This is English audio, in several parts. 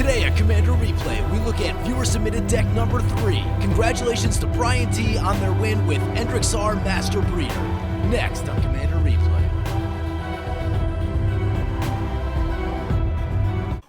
Today at Commander Replay, we look at viewer-submitted deck number 3. Congratulations to Brian T on their win with Endrek Sahr Master Breeder. Next on Commander Replay.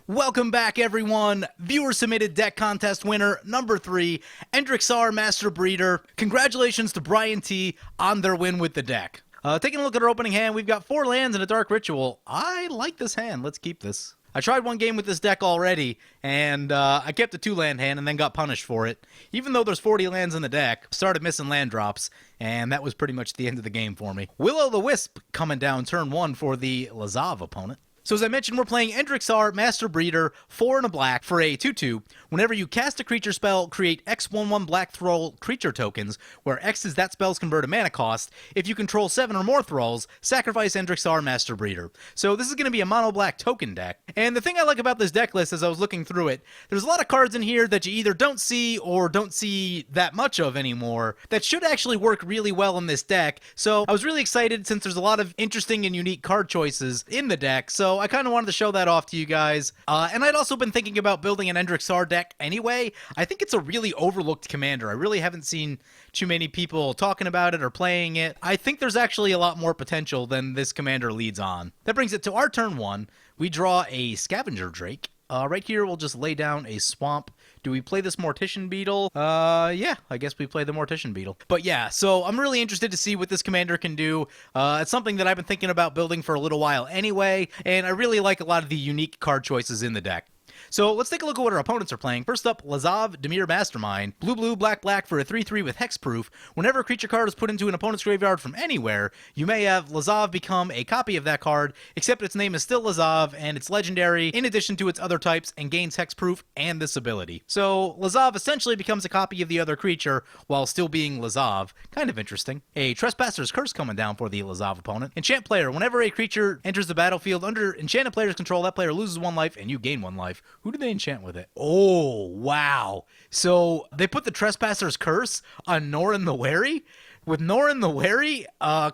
Welcome back, everyone. Viewer-submitted deck contest winner number 3, Endrek Sahr Master Breeder. Congratulations to Brian T on their win with the deck. Taking a look at our opening hand, we've got 4 lands and a Dark Ritual. I like this hand. Let's keep this. I tried one game with this deck already, and I kept a 2-land hand and then got punished for it. Even though there's 40 lands in the deck, started missing land drops, and that was pretty much the end of the game for me. Will-O-the-Wisp coming down turn 1 for the Lazav opponent. So as I mentioned, we're playing Endrek Sahr Master Breeder, 4 and a black for a 2/2. Whenever you cast a creature spell, create X/1/1 black thrall creature tokens, where X is that spell's converted mana cost. If you control 7 or more thralls, sacrifice Endrek Sahr Master Breeder. So this is going to be a mono black token deck. And the thing I like about this deck list as I was looking through it, there's a lot of cards in here that you either don't see or don't see that much of anymore that should actually work really well in this deck. So I was really excited since there's a lot of interesting and unique card choices in the deck. So I kind of wanted to show that off to you guys. And I'd also been thinking about building an Endrek Sahr deck anyway. I think it's a really overlooked commander. I really haven't seen too many people talking about it or playing it. I think there's actually a lot more potential than this commander leads on. That brings it to our turn 1. We draw a Scavenger Drake. Right here, we'll just lay down a swamp. Do we play this Mortician Beetle? Yeah, I guess we play the Mortician Beetle. But yeah, so I'm really interested to see what this commander can do. It's something that I've been thinking about building for a little while anyway, and I really like a lot of the unique card choices in the deck. So let's take a look at what our opponents are playing. First up, Lazav, Dimir Mastermind. Blue, black for a 3/3 with hexproof. Whenever a creature card is put into an opponent's graveyard from anywhere, you may have Lazav become a copy of that card, except its name is still Lazav, and it's legendary in addition to its other types, and gains hexproof and this ability. So Lazav essentially becomes a copy of the other creature while still being Lazav. Kind of interesting. A Trespasser's Curse coming down for the Lazav opponent. Enchant player. Whenever a creature enters the battlefield under enchanted player's control, that player loses 1 life and you gain 1 life. Who do they enchant with it? Oh, wow. So they put the Trespasser's Curse on Norin the Wary? With Norin the Wary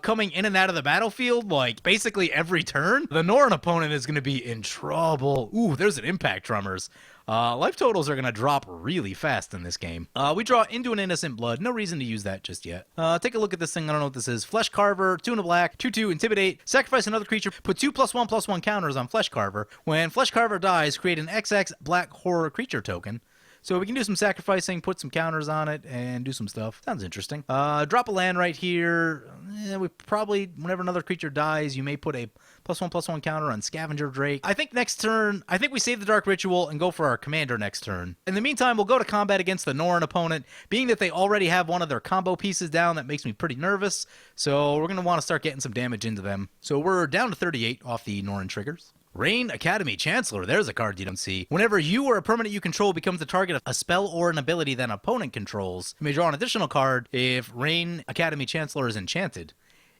coming in and out of the battlefield, like, basically every turn, the Norin opponent is going to be in trouble. Ooh, there's an Impact Tremors. Life totals are going to drop really fast in this game. We draw into an Innocent Blood. No reason to use that just yet. Take a look at this thing. I don't know what this is. Flesh Carver, 2 and a black, 2/2, Intimidate. Sacrifice another creature. Put 2 +1/+1 counters on Flesh Carver. When Flesh Carver dies, create an XX black horror creature token. So we can do some sacrificing, put some counters on it, and do some stuff. Sounds interesting. Drop a land right here. We probably, whenever another creature dies, you may put a +1/+1 counter on Scavenger Drake. I think next turn, we save the Dark Ritual and go for our commander next turn. In the meantime, we'll go to combat against the Norin opponent. Being that they already have one of their combo pieces down, that makes me pretty nervous. So we're going to want to start getting some damage into them. So we're down to 38 off the Norin triggers. Rain Academy Chancellor, there's a card you don't see. Whenever you or a permanent you control becomes the target of a spell or an ability that an opponent controls, you may draw an additional card if Rain Academy Chancellor is enchanted.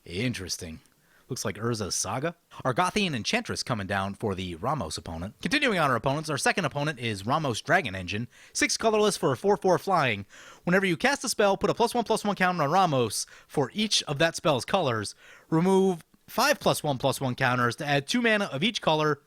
Interesting. Looks like Urza's Saga. Argothian Enchantress coming down for the Ramos opponent. Continuing on our opponents, our second opponent is Ramos Dragon Engine. 6 colorless for a 4/4 flying. Whenever you cast a spell, put a +1/+1 counter on Ramos for each of that spell's colors. Remove 5 +1/+1 counters to add 2 mana of each color.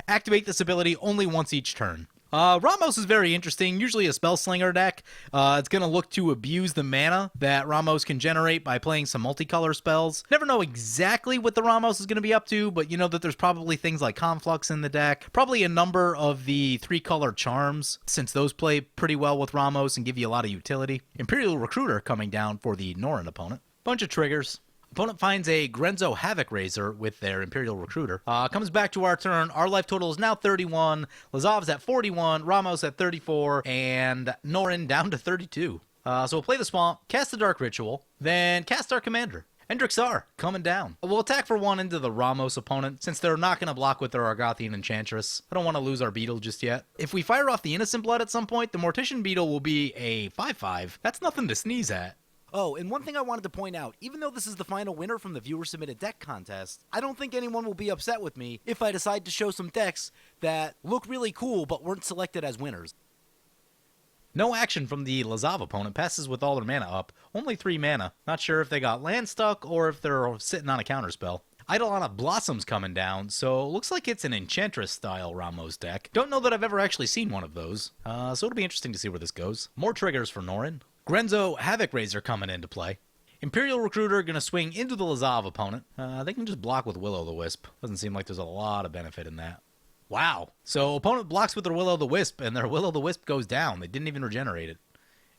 Activate this ability only once each turn. Ramos is very interesting, usually a spell slinger deck. It's going to look to abuse the mana that Ramos can generate by playing some multicolor spells. Never know exactly what the Ramos is going to be up to, but you know that there's probably things like Conflux in the deck. Probably a number of the 3-color charms, since those play pretty well with Ramos and give you a lot of utility. Imperial Recruiter coming down for the Norin opponent. Bunch of triggers. Opponent finds a Grenzo Havoc Razor with their Imperial Recruiter. Comes back to our turn. Our life total is now 31. Lazav's at 41. Ramos at 34. And Norin down to 32. So we'll play the Swamp, cast the Dark Ritual, then cast our commander. Endrek Sahr coming down. We'll attack for 1 into the Ramos opponent, since they're not going to block with their Argothian Enchantress. I don't want to lose our Beetle just yet. If we fire off the Innocent Blood at some point, the Mortician Beetle will be a 5/5. That's nothing to sneeze at. Oh, and one thing I wanted to point out, even though this is the final winner from the viewer-submitted deck contest, I don't think anyone will be upset with me if I decide to show some decks that look really cool but weren't selected as winners. No action from the Lazav opponent. Passes with all their mana up. Only 3 mana. Not sure if they got land stuck or if they're sitting on a counterspell. Eidolon of Blossoms coming down, so looks like it's an Enchantress-style Ramos deck. Don't know that I've ever actually seen one of those, so it'll be interesting to see where this goes. More triggers for Norin. Grenzo Havoc Razor coming into play. Imperial Recruiter going to swing into the Lazav opponent. They can just block with Will-O-the-Wisp. Doesn't seem like there's a lot of benefit in that. Wow. So opponent blocks with their Will-O-the-Wisp, and their Will-O-the-Wisp goes down. They didn't even regenerate it.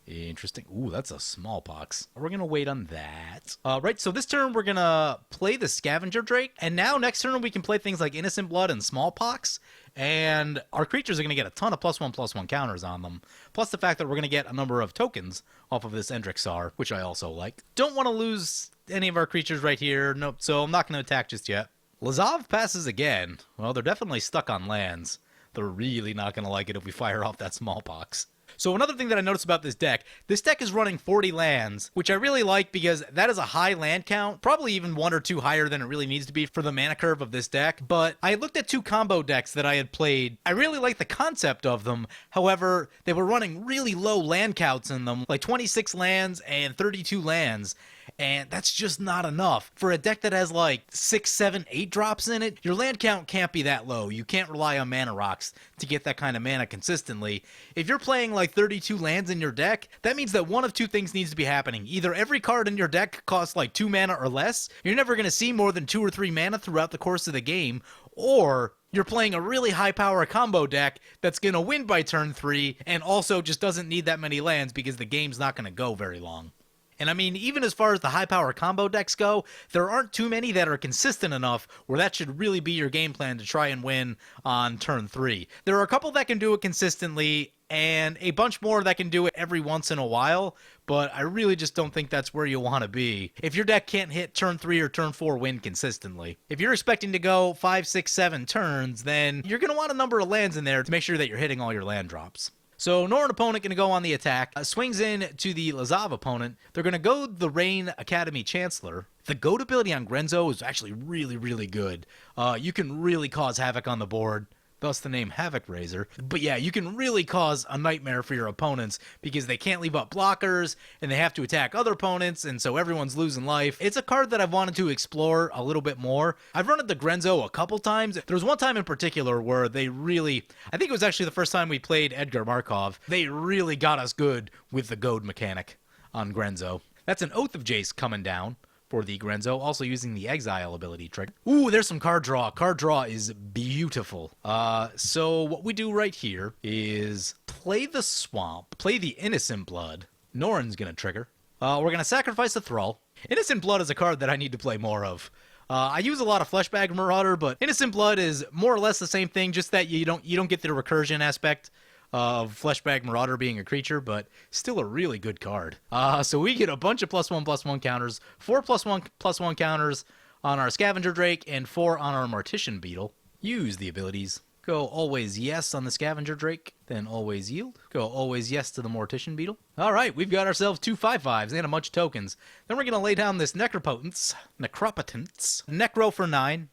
Interesting. Ooh, that's a Smallpox. We're going to wait on that. Right, so this turn we're going to play the Scavenger Drake, and now next turn we can play things like Innocent Blood and Smallpox, and our creatures are going to get a ton of +1/+1 counters on them, plus the fact that we're going to get a number of tokens off of this Endrek Sahr, which I also like. Don't want to lose any of our creatures right here, nope, so I'm not going to attack just yet. Lazav passes again. Well, they're definitely stuck on lands. They're really not going to like it if we fire off that Smallpox. So another thing that I noticed about this deck is running 40 lands, which I really like because that is a high land count, probably even 1 or 2 higher than it really needs to be for the mana curve of this deck. But I looked at 2 combo decks that I had played. I really like the concept of them. However, they were running really low land counts in them, like 26 lands and 32 lands. And that's just not enough. For a deck that has like 6, 7, 8 drops in it, your land count can't be that low. You can't rely on mana rocks to get that kind of mana consistently. If you're playing like 32 lands in your deck, that means that one of 2 things needs to be happening. Either every card in your deck costs like 2 mana or less, you're never going to see more than 2 or 3 mana throughout the course of the game, or you're playing a really high power combo deck that's going to win by turn 3 and also just doesn't need that many lands because the game's not going to go very long. And I mean, even as far as the high-power combo decks go, there aren't too many that are consistent enough where that should really be your game plan to try and win on turn 3. There are a couple that can do it consistently, and a bunch more that can do it every once in a while, but I really just don't think that's where you want to be if your deck can't hit turn 3 or turn 4 win consistently. If you're expecting to go 5, 6, 7 turns, then you're going to want a number of lands in there to make sure that you're hitting all your land drops. So Norin opponent going to go on the attack, swings in to the Lazav opponent. They're going to go the Rain Academy Chancellor. The goat ability on Grenzo is actually really, really good. You can really cause havoc on the board, thus the name Havoc Razor. But yeah, you can really cause a nightmare for your opponents because they can't leave up blockers and they have to attack other opponents, and so everyone's losing life. It's a card that I've wanted to explore a little bit more. I've run into Grenzo a couple times. There was one time in particular where they really, I think it was actually the first time we played Edgar Markov, they really got us good with the goad mechanic on Grenzo. That's an Oath of Jace coming down for the Grenzo, also using the Exile ability trick. Ooh, there's some card draw. Card draw is beautiful. So what we do right here is play the Swamp, play the Innocent Blood. Norin's gonna trigger. We're gonna sacrifice the Thrall. Innocent Blood is a card that I need to play more of. I use a lot of Fleshbag Marauder, but Innocent Blood is more or less the same thing, just that you don't get the recursion aspect of Fleshbag Marauder being a creature, but still a really good card. So we get a bunch of +1/+1 counters, 4 +1/+1 counters on our Scavenger Drake, and 4 on our Mortician Beetle. Use the abilities. Go always yes on the Scavenger Drake, then always yield. Go always yes to the Mortician Beetle. All right, we've got ourselves 2 5/5s and a bunch of tokens. Then we're going to lay down this Necropotence, Necro for 9.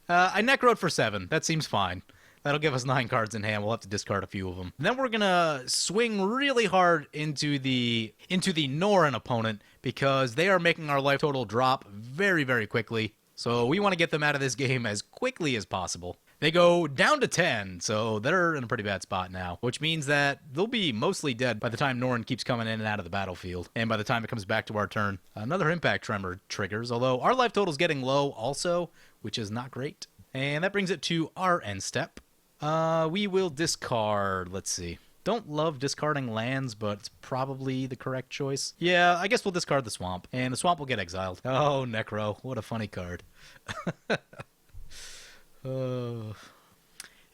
I Necroed for 7. That seems fine. That'll give us 9 cards in hand. We'll have to discard a few of them. Then we're going to swing really hard into the Norin opponent because they are making our life total drop very, very quickly. So we want to get them out of this game as quickly as possible. They go down to 10, so they're in a pretty bad spot now, which means that they'll be mostly dead by the time Norin keeps coming in and out of the battlefield, and by the time it comes back to our turn. Another Impact Tremor triggers, although our life total's getting low also, which is not great. And that brings it to our end step. We will discard, let's see. Don't love discarding lands, but it's probably the correct choice. Yeah, I guess we'll discard the Swamp, and the Swamp will get exiled. Oh, Necro, what a funny card.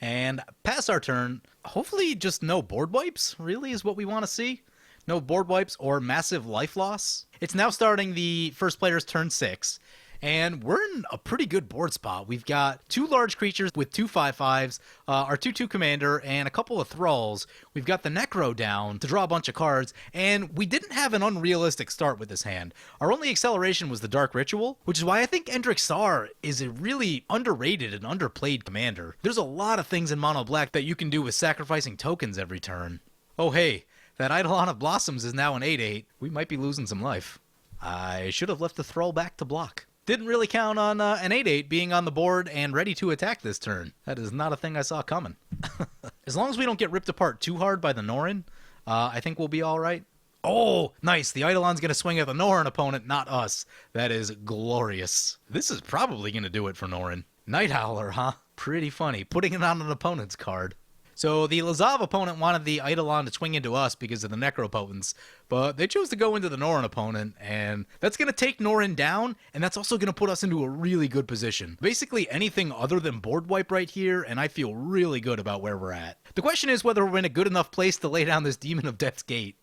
And pass our turn. Hopefully just no board wipes, really, is what we want to see. No board wipes or massive life loss. It's now starting the first player's turn 6. And we're in a pretty good board spot. We've got 2 large creatures with 2 5/5s, our 2/2 commander, and a couple of thralls. We've got the Necro down to draw a bunch of cards, and we didn't have an unrealistic start with this hand. Our only acceleration was the Dark Ritual, which is why I think Endrek Sahr is a really underrated and underplayed commander. There's a lot of things in Mono Black that you can do with sacrificing tokens every turn. Oh hey, that Eidolon of Blossoms is now an 8/8. We might be losing some life. I should have left the throw back to block. Didn't really count on an 8-8 being on the board and ready to attack this turn. That is not a thing I saw coming. As long as we don't get ripped apart too hard by the Norin, I think we'll be all right. Oh, nice. The Eidolon's going to swing at the Norin opponent, not us. That is glorious. This is probably going to do it for Norin. Night Howler, huh? Pretty funny. Putting it on an opponent's card. So the Lazav opponent wanted the Eidolon to swing into us because of the Necropotence, but they chose to go into the Norin opponent, and that's going to take Norin down, and that's also going to put us into a really good position. Basically anything other than board wipe right here, and I feel really good about where we're at. The question is whether we're in a good enough place to lay down this Demon of Death's Gate.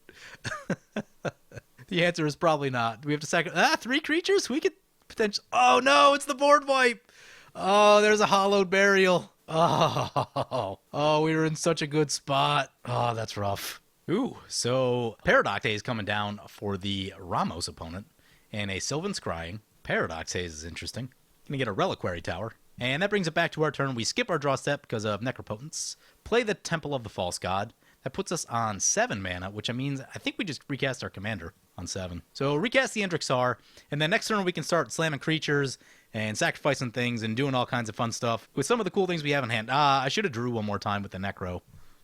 The answer is probably not. Do we have to sacrifice 3 creatures? We could potentially... Oh no, it's the board wipe! Oh, there's a Hollowed Burial. Oh, we were in such a good spot. Oh, that's rough. Ooh, so Paradox Haze coming down for the Ramos opponent, and a Sylvan Scrying. Paradox Haze is interesting. Gonna get a Reliquary Tower. And that brings it back to our turn. We skip our draw step because of Necropotence. Play the Temple of the False God. That puts us on 7 mana, which means I think we just recast our commander on 7. So recast the Endrek Sahr, and then next turn we can start slamming creatures and sacrificing things and doing all kinds of fun stuff with some of the cool things we have in hand. I should have drew one more time with the Necro,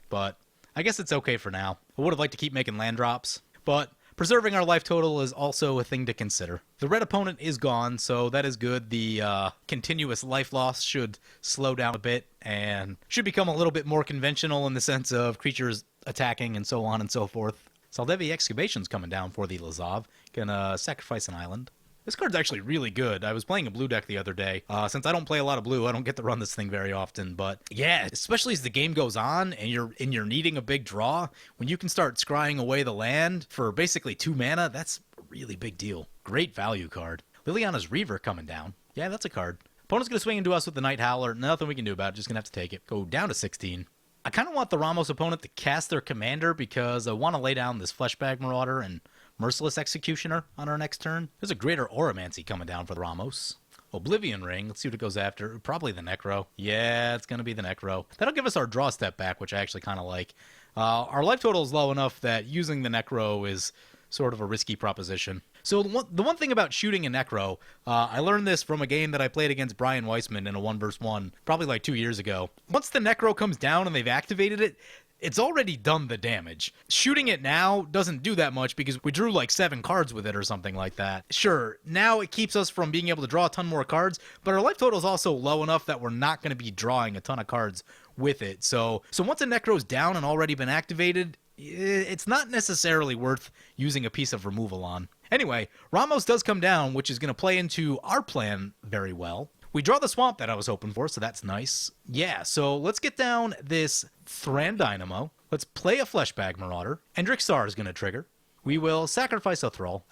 but I guess it's okay for now. I would have liked to keep making land drops, but preserving our life total is also a thing to consider. The red opponent is gone, so that is good. The continuous life loss should slow down a bit and should become a little bit more conventional in the sense of creatures attacking and so on and so forth. Saldevi Excavation's coming down for the Lazav. Gonna sacrifice an island. This card's actually really good. I was playing a blue deck the other day. Since I don't play a lot of blue, I don't get to run this thing very often. But yeah, especially as the game goes on and you're needing a big draw, when you can start scrying away the land for basically 2 mana, that's a really big deal. Great value card. Liliana's Reaver coming down. Yeah, that's a card. Opponent's going to swing into us with the Night Howler. Nothing we can do about it. Just going to have to take it. Go down to 16. I kind of want the Ramos opponent to cast their commander because I want to lay down this Fleshbag Marauder and Merciless Executioner on our next turn. There's a Greater Oromancy coming down for the Ramos. Oblivion Ring. Let's see what it goes after. Probably the Necro. Yeah, it's going to be the Necro. That'll give us our draw step back, which I actually kind of like. Our life total is low enough that using the Necro is sort of a risky proposition. So the one thing about shooting a Necro, I learned this from a game that I played against Brian Weissman in a 1v1, probably like 2 years ago. Once the Necro comes down and they've activated it, it's already done the damage. Shooting it now doesn't do that much because we drew like 7 cards with it or something like that. Sure, now it keeps us from being able to draw a ton more cards, but our life total is also low enough that we're not going to be drawing a ton of cards with it. So once a Necro's down and already been activated, it's not necessarily worth using a piece of removal on. Anyway, Ramos does come down, which is going to play into our plan very well. We draw the swamp that I was hoping for, so that's nice. Yeah, so let's get down this Thran Dynamo. Let's play a Fleshbag Marauder. Endrek Sahr is going to trigger. We will sacrifice a Thrall.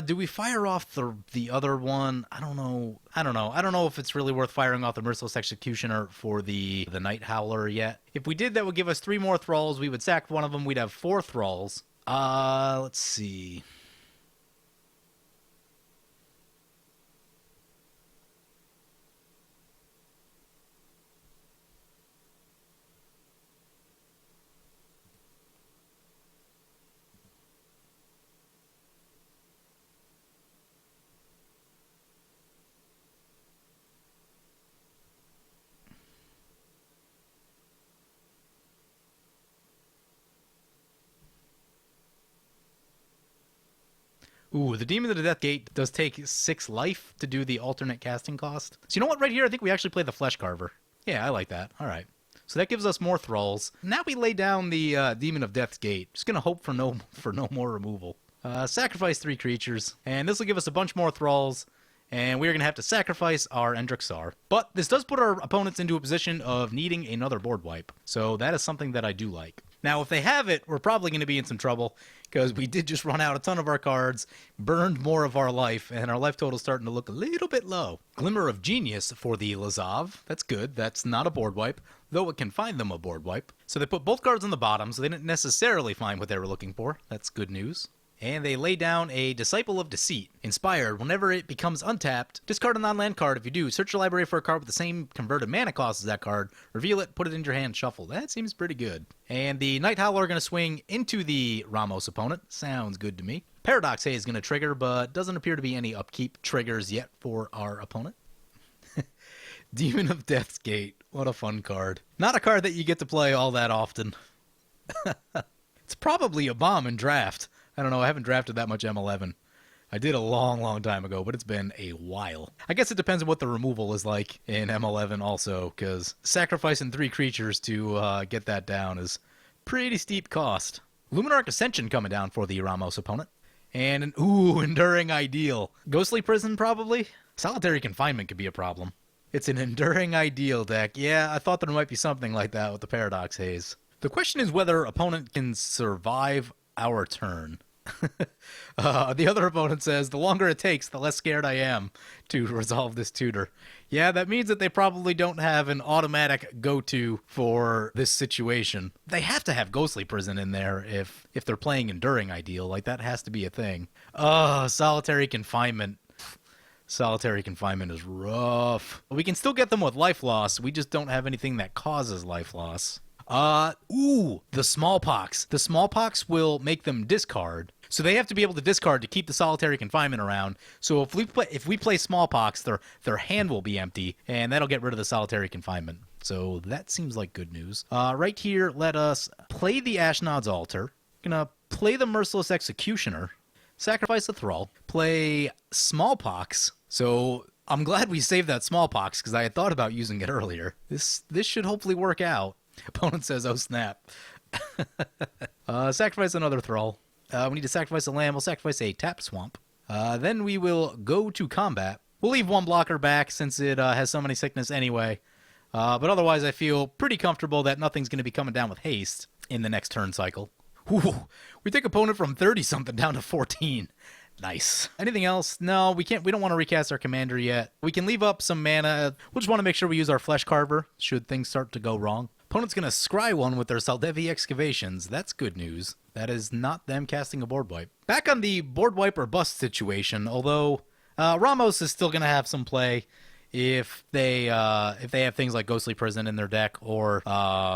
Do we fire off the other one? I don't know. I don't know if it's really worth firing off the Merciless Executioner for the Night Howler yet. If we did, that would give us 3 more Thralls. We would sack one of them. We'd have 4 Thralls. Let's see. Ooh, the Demon of the Death Gate does take 6 life to do the alternate casting cost. So you know what? Right here, I think we actually play the Flesh Carver. Yeah, I like that. All right. So that gives us more Thralls. Now we lay down the Demon of Death's Gate. Just going to hope for no more removal. Sacrifice 3 creatures. And this will give us a bunch more Thralls. And we're going to have to sacrifice our Endrek Sahr. But this does put our opponents into a position of needing another board wipe. So that is something that I do like. Now, if they have it, we're probably going to be in some trouble because we did just run out a ton of our cards, burned more of our life, and our life total is starting to look a little bit low. Glimmer of Genius for the Lazav. That's good. That's not a board wipe, though it can find them a board wipe. So they put both cards on the bottom, so they didn't necessarily find what they were looking for. That's good news. And they lay down a Disciple of Deceit. Inspired, whenever it becomes untapped, discard a non-land card. If you do, search your library for a card with the same converted mana cost as that card, reveal it, put it in your hand, shuffle. That seems pretty good. And the Night Howler are going to swing into the Ramos opponent. Sounds good to me. Paradox Haze is going to trigger, but doesn't appear to be any upkeep triggers yet for our opponent. Demon of Death's Gate. What a fun card. Not a card that you get to play all that often. It's probably a bomb in draft. I don't know, I haven't drafted that much M11. I did a long time ago, but it's been a while. I guess it depends on what the removal is like in M11 also, because sacrificing 3 creatures to get that down is pretty steep cost. Luminarch Ascension coming down for the Ramos opponent. And an, Enduring Ideal. Ghostly Prison, probably? Solitary Confinement could be a problem. It's an Enduring Ideal deck. Yeah, I thought there might be something like that with the Paradox Haze. The question is whether opponent can survive our turn. The other opponent says, the longer it takes, the less scared I am to resolve this tutor. Yeah, that means that they probably don't have an automatic go-to for this situation. They have to have Ghostly Prison in there if they're playing Enduring Ideal. Like, that has to be a thing. Solitary Confinement. Solitary Confinement is rough. We can still get them with life loss. We just don't have anything that causes life loss. The Smallpox. The Smallpox will make them discard. So they have to be able to discard to keep the Solitary Confinement around. So if we play Smallpox, their hand will be empty, and that'll get rid of the Solitary Confinement. So that seems like good news. Right here, let us play the Ashnod's Altar. Gonna play the Merciless Executioner. Sacrifice the Thrall. Play Smallpox. So I'm glad we saved that Smallpox, because I had thought about using it earlier. This should hopefully work out. Opponent says, oh snap. Sacrifice another Thrall. We need to sacrifice a land. We'll sacrifice a Tap Swamp. Then we will go to combat. We'll leave one blocker back since it has so many sickness anyway. But otherwise I feel pretty comfortable that nothing's going to be coming down with haste in the next turn cycle. Ooh, we take opponent from 30-something down to 14. Nice. Anything else? No, we can't. We don't want to recast our commander yet. We can leave up some mana. We'll just want to make sure we use our Flesh Carver should things start to go wrong. Opponent's going to scry one with their Saldevi Excavations. That's good news. That is not them casting a board wipe. Back on the board wipe or bust situation, although Ramos is still going to have some play if they have things like Ghostly Prison in their deck or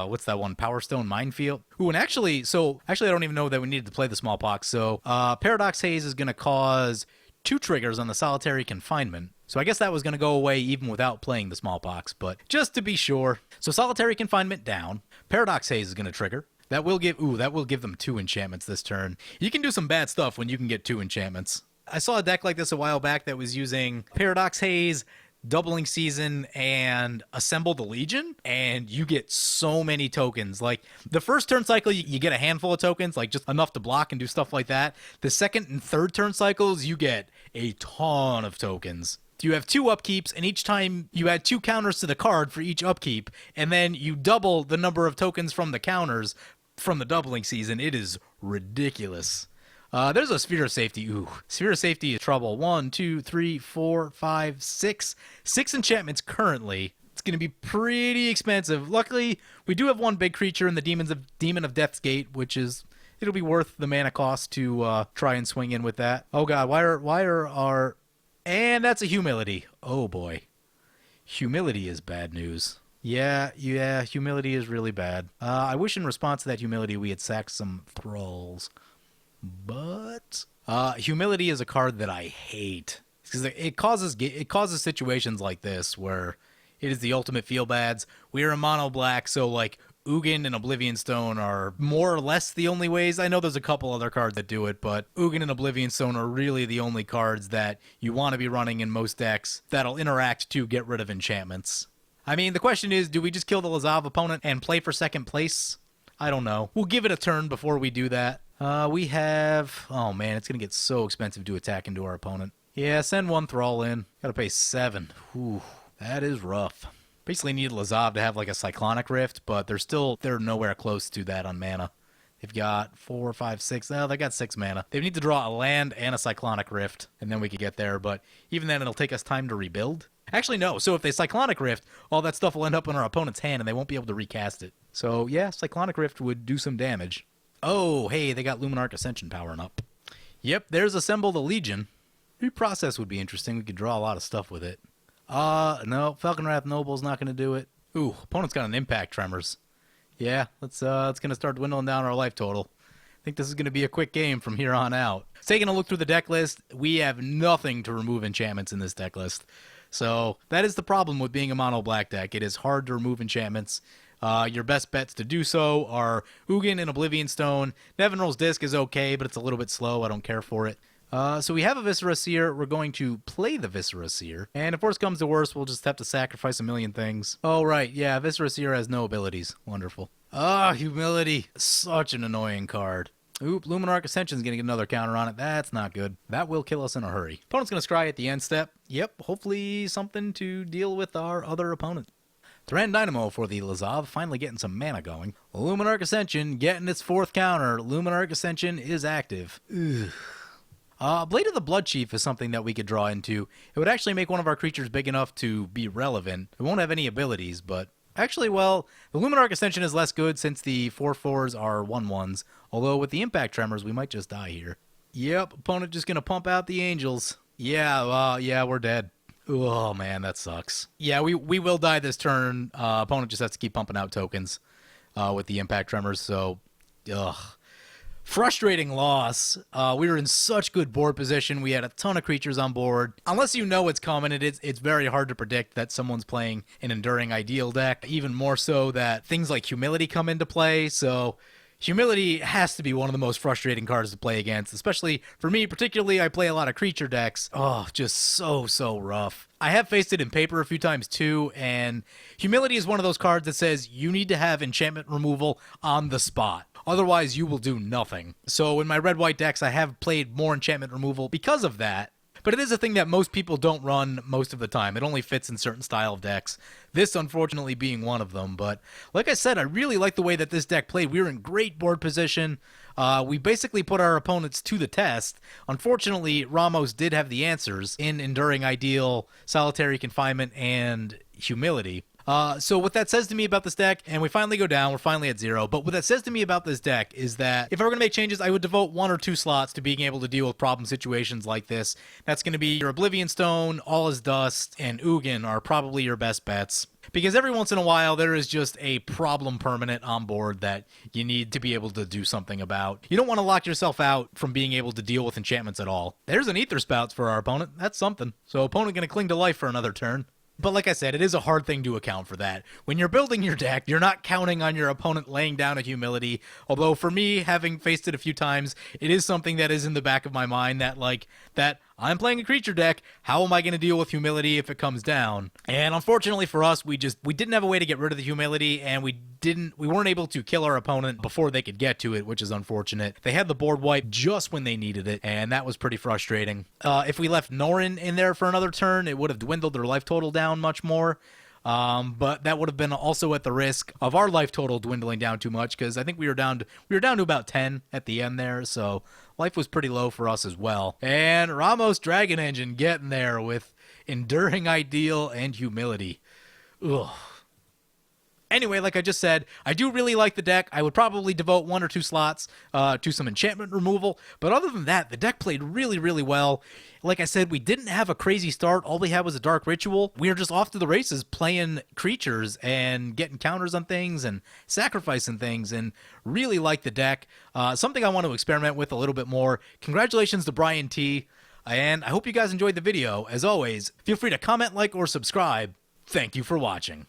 what's that one, Power Stone Minefield. Ooh, and actually I don't even know that we needed to play the Smallpox. So Paradox Haze is going to cause 2 triggers on the Solitary Confinement. So I guess that was going to go away even without playing the Smallpox, but just to be sure. So Solitary Confinement down. Paradox Haze is going to trigger. That will give them 2 enchantments this turn. You can do some bad stuff when you can get 2 enchantments. I saw a deck like this a while back that was using Paradox Haze, Doubling Season, and Assemble the Legion, and you get so many tokens. Like, the first turn cycle, you get a handful of tokens, like just enough to block and do stuff like that. The second and third turn cycles, you get a ton of tokens. You have 2 upkeeps, and each time you add 2 counters to the card for each upkeep, and then you double the number of tokens from the counters from the Doubling Season. It is ridiculous. There's a Sphere of Safety. Ooh, Sphere of Safety is trouble. 1, 2, 3, 4, 5, 6. 6 enchantments currently. It's going to be pretty expensive. Luckily, we do have 1 big creature in the Demon of Death's Gate, which is, it'll be worth the mana cost to try and swing in with that. Oh god, why are our... And that's a Humility. Oh boy. Humility is bad news. Yeah, Humility is really bad. I wish in response to that Humility we had sacked some Thralls. But Humility is a card that I hate. Because it causes situations like this where it is the ultimate feel bads. We are a mono black, so like Ugin and Oblivion Stone are more or less the only ways. I know there's a couple other cards that do it, but Ugin and Oblivion Stone are really the only cards that you want to be running in most decks that'll interact to get rid of enchantments. I mean, the question is, do we just kill the Lazav opponent and play for second place? I don't know. We'll give it a turn before we do that. We have... Oh man, it's going to get so expensive to attack into our opponent. Yeah, send 1 Thrall in. Gotta pay 7. Ooh, that is rough. Basically need Lazav to have like a Cyclonic Rift, but they're nowhere close to that on mana. They've got 4, 5, 6. Oh, they got 6 mana. They need to draw a land and a Cyclonic Rift, and then we could get there. But even then, it'll take us time to rebuild. Actually, no. So if they Cyclonic Rift, all that stuff will end up in our opponent's hand, and they won't be able to recast it. So yeah, Cyclonic Rift would do some damage. Oh, hey, they got Luminarch Ascension powering up. Yep, there's Assemble the Legion. Reprocess would be interesting. We could draw a lot of stuff with it. No, Falconwrath Noble's not going to do it. Ooh, opponent's got an Impact Tremors. Yeah, it's going to start dwindling down our life total. think this is going to be a quick game from here on out. Taking a look through the deck list, we have nothing to remove enchantments in this deck list. So that is the problem with being a mono black deck. It is hard to remove enchantments. Your best bets to do so are Ugin and Oblivion Stone. Nevinyrral's Disc is okay, but it's a little bit slow. I don't care for it. So we have a Viscera Seer. We're going to play the Viscera Seer. And if worse comes to worse, we'll just have to sacrifice a million things. Oh, right. Yeah, Viscera Seer has no abilities. Wonderful. Humility. Such an annoying card. Oop, Luminarch Ascension's going to get another counter on it. That's not good. That will kill us in a hurry. Opponent's going to scry at the end step. Yep, hopefully something to deal with our other opponent. Thran Dynamo for the Lazav, finally getting some mana going. Luminarch Ascension getting its 4th counter. Luminarch Ascension is active. Ugh. Blade of the Blood Chief is something that we could draw into. It would actually make one of our creatures big enough to be relevant. It won't have any abilities, but... Actually, well, the Luminarch Ascension is less good since the 4/4s are 1/1s. Although with the Impact Tremors, we might just die here. Yep, opponent just going to pump out the Angels. Yeah, we're dead. Oh, man, that sucks. Yeah, we will die this turn. Opponent just has to keep pumping out tokens with the Impact Tremors, so... Ugh. Frustrating loss. We were in such good board position. We had a ton of creatures on board. Unless you know it's coming, it's very hard to predict that someone's playing an Enduring Ideal deck. Even more so that things like Humility come into play. So Humility has to be one of the most frustrating cards to play against, especially for me. Particularly, I play a lot of creature decks. Oh, just so rough. I have faced it in paper a few times too, and Humility is one of those cards that says you need to have enchantment removal on the spot. Otherwise, you will do nothing. So in my red-white decks, I have played more enchantment removal because of that. But it is a thing that most people don't run most of the time. It only fits in certain style of decks. This, unfortunately, being one of them. But like I said, I really like the way that this deck played. We were in great board position. We basically put our opponents to the test. Unfortunately, Ramos did have the answers in Enduring Ideal, Solitary Confinement, and Humility. So what that says to me about this deck, and we finally go down, we're finally at 0, but what that says to me about this deck is that if I were going to make changes, I would devote 1 or 2 slots to being able to deal with problem situations like this. That's going to be your Oblivion Stone, All Is Dust, and Ugin are probably your best bets. Because every once in a while, there is just a problem permanent on board that you need to be able to do something about. You don't want to lock yourself out from being able to deal with enchantments at all. There's an Ether Spouts for our opponent. That's something. So opponent going to cling to life for another turn. But like I said, it is a hard thing to account for that. When you're building your deck, you're not counting on your opponent laying down a Humility. Although for me, having faced it a few times, it is something that is in the back of my mind that I'm playing a creature deck. How am I going to deal with Humility if it comes down? And unfortunately for us, we didn't have a way to get rid of the Humility, and we weren't able to kill our opponent before they could get to it, which is unfortunate. They had the board wipe just when they needed it, and that was pretty frustrating. If we left Norin in there for another turn, it would have dwindled their life total down much more. But that would have been also at the risk of our life total dwindling down too much, because I think we were down to about 10 at the end there, so life was pretty low for us as well. And Ramos Dragon Engine getting there with Enduring Ideal and Humility. Ugh. Anyway, like I just said, I do really like the deck. I would probably devote 1 or 2 slots to some enchantment removal. But other than that, the deck played really well. Like I said, we didn't have a crazy start. All we had was a Dark Ritual. We were just off to the races playing creatures and getting counters on things and sacrificing things, and really like the deck. Something I want to experiment with a little bit more. Congratulations to Brian T. And I hope you guys enjoyed the video. As always, feel free to comment, like, or subscribe. Thank you for watching.